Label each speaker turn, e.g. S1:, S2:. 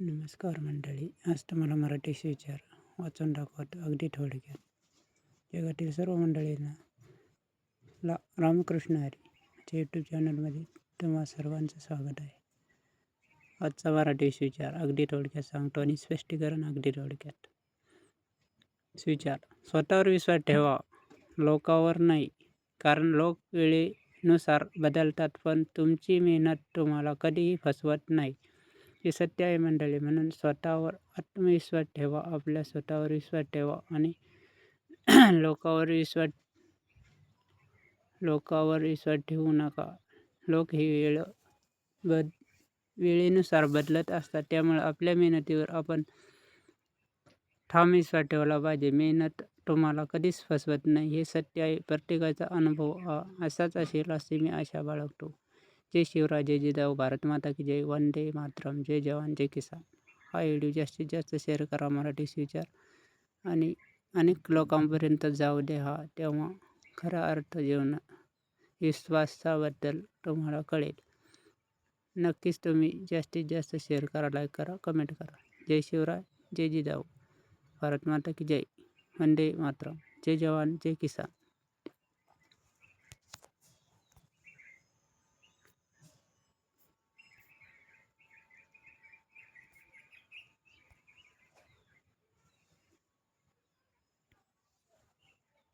S1: नमस्कार मंडळी. आज तुम्हाला मराठीचे विचार वाचून दाखवतो अगदी थोडक्यात. जगातील सर्व मंडळींना रामकृष्ण हरी यूट्यूब चॅनलमध्ये तुम्हा सर्वांचं स्वागत आहे. आजचा मराठी विचार अगदी थोडक्यात सांगतो आणि स्पष्टीकरण अगदी थोडक्यात. विचार: स्वतःवर विश्वास ठेवा, लोकांवर नाही. कारण लोक वेळेनुसार बदलतात, पण तुमची मेहनत तुम्हाला कधीही फसवत नाही. हे सत्य आहे मंडळी. म्हणून स्वतःवर आत्मविश्वास ठेवा, आपल्या स्वतःवर विश्वास ठेवा आणि लोकांवर विश्वास ठेवू नका. लोक ही वेळेनुसार बदलत असतात, त्यामुळे आपल्या मेहनतीवर आपण ठाम विश्वास ठेवला पाहिजे. मेहनत तुम्हाला कधीच फसवत नाही, हे सत्य आहे. प्रत्येकाचा अनुभव असाच असेल अशी मी आशा बाळगतो. जय शिवराय, जय जिजाऊ, भारत माता की जय, वंदे मातरम, जय जवान जय किसान. हा व्हिडिओ जास्तीत जास्त शेअर करा. मराठी विचार आणि अनेक लोकांपर्यंत जाऊ द्या. तेव्हा खरा अर्थ जीवन विश्वासाबद्दल तुम्हाला कळेल. नक्कीच तुम्ही जास्तीत जास्त शेअर करा, लाईक करा, कमेंट करा. जय शिवराय, जय जिजाऊ, भारत माता की जय, वंदे मातरम, जय जवान जय किसान.